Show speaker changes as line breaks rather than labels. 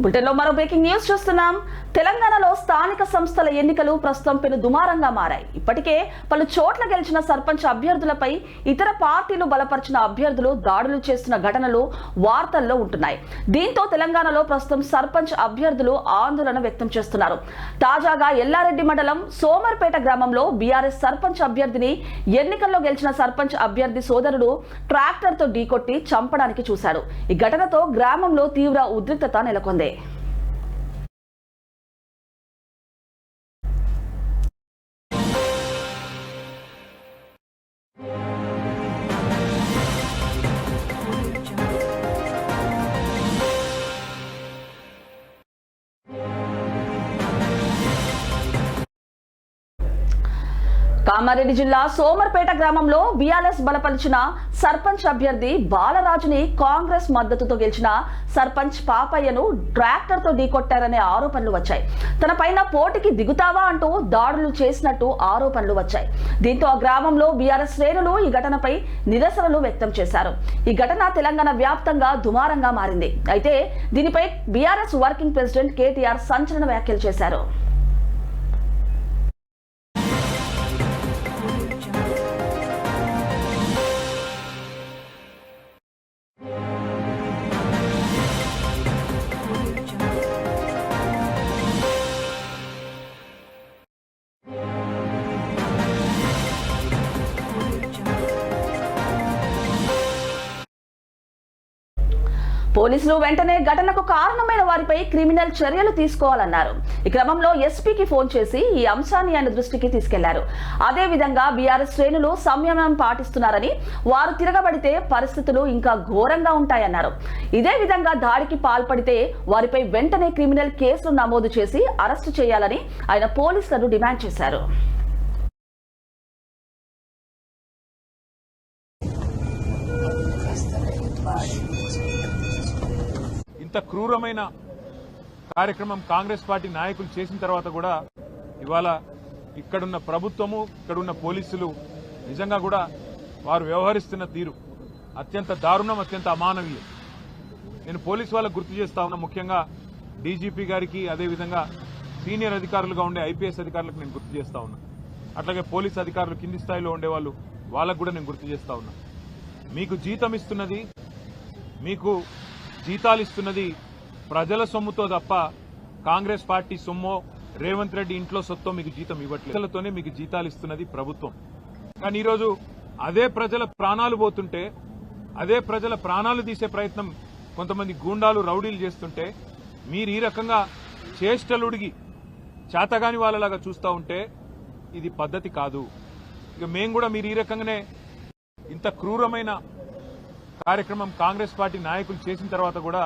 బులెటిన్లో మరో breaking news చూస్తున్నాం. తెలంగాణలో స్థానిక సంస్థల ఎన్నికలు ప్రస్తుతం పెను దుమారంగా మారాయి. ఇప్పటికే పలు చోట్ల గెలిచిన సర్పంచ్ అభ్యర్థులపై ఇతర పార్టీలు బలపరిచిన అభ్యర్థులు దాడులు చేస్తున్న ఘటనలు వార్తల్లో ఉంటున్నాయి. దీంతో తెలంగాణలో ప్రస్తుతం సర్పంచ్ అభ్యర్థులు ఆందోళన వ్యక్తం చేస్తున్నారు. తాజాగా ఎల్లారెడ్డి మండలం సోమర్పేట గ్రామంలో బీఆర్ఎస్ సర్పంచ్ అభ్యర్థిని ఎన్నికల్లో గెలిచిన సర్పంచ్ అభ్యర్థి సోదరుడు ట్రాక్టర్తో ఢీకొట్టి చంపడానికి చూశాడు. ఈ ఘటనతో గ్రామంలో తీవ్ర ఉద్రిక్తత నెలకొంది. కామారెడ్డి జిల్లా సోమర్పేట గ్రామంలో బీఆర్ఎస్ బలపరిచిన సర్పంచ్ అభ్యర్థి బాలరాజుని కాంగ్రెస్ మద్దతుతో గెలిచిన సర్పంచ్ పాపయ్యను ట్రాక్టర్తో ఢీకొట్టారనే ఆరోపణలు వచ్చాయి. తన పైన పోటీకి దిగుతావా అంటూ దాడులు చేసినట్టు ఆరోపణలు వచ్చాయి. దీంతో ఆ గ్రామంలో బీఆర్ఎస్ శ్రేణులు ఈ ఘటనపై నిరసనలు వ్యక్తం చేశారు. ఈ ఘటన తెలంగాణ వ్యాప్తంగా దుమారంగా మారింది. అయితే దీనిపై బీఆర్ఎస్ వర్కింగ్ ప్రెసిడెంట్ కేటీఆర్ సంచలన వ్యాఖ్యలు చేశారు. పోలీసులు వెంటనే ఘటనకు కారణమైన వారిపై క్రిమినల్ చర్యలు తీసుకోవాలన్నారు. ఈ క్రమంలో ఎస్పీకి ఫోన్ చేసి ఈ అంశాన్ని ఆయన దృష్టికి తీసుకెళ్లారు. అదేవిధంగా బీఆర్ఎస్ శ్రేణులు సంయమనం పాటిస్తున్నారని, వారు తిరగబడితే పరిస్థితులు ఇంకా ఘోరంగా ఉంటాయన్నారు. ఇదే విధంగా దాడికి పాల్పడితే వారిపై వెంటనే క్రిమినల్ కేసులు నమోదు చేసి అరెస్టు చేయాలని ఆయన పోలీసులను డిమాండ్ చేశారు.
ఇంత క్రూరమైన కార్యక్రమం కాంగ్రెస్ పార్టీ నాయకులు చేసిన తర్వాత కూడా ఇవాళ ఇక్కడున్న ప్రభుత్వము, ఇక్కడున్న పోలీసులు నిజంగా కూడా వారు వ్యవహరిస్తున్న తీరు అత్యంత దారుణం, అత్యంత అమానవీయం. నేను పోలీసు వాళ్ళకు గుర్తు చేస్తా ఉన్నా, ముఖ్యంగా డీజీపీ గారికి, అదేవిధంగా సీనియర్ అధికారులుగా ఉండే ఐపీఎస్ అధికారులకు నేను గుర్తు చేస్తా ఉన్నా. అట్లాగే పోలీస్ అధికారులు కింది స్థాయిలో ఉండేవాళ్ళు, వాళ్ళకు కూడా నేను గుర్తు చేస్తా ఉన్నా. మీకు జీతం ఇస్తున్నది, మీకు జీతాలు ఇస్తున్నది ప్రజల సొమ్ముతో తప్ప కాంగ్రెస్ పార్టీ సొమ్మో, రేవంత్ రెడ్డి ఇంట్లో సొత్తో మీకు జీతం ఇవ్వట్లేదు. ప్రజలతోనే మీకు జీతాలు ఇస్తున్నది ప్రభుత్వం. కానీ ఈరోజు అదే ప్రజల ప్రాణాలు పోతుంటే, అదే ప్రజల ప్రాణాలు తీసే ప్రయత్నం కొంతమంది గూండాలు, రౌడీలు చేస్తుంటే మీరు ఈ రకంగా చేష్టలుడిగి చేతగాని వాళ్ళలాగా చూస్తూ ఉంటే ఇది పద్ధతి కాదు. ఇక మేము కూడా మీరు ఈ రకంగానే ఇంత క్రూరమైన కార్యక్రమం కాంగ్రెస్ పార్టీ నాయకులు చేసిన తర్వాత కూడా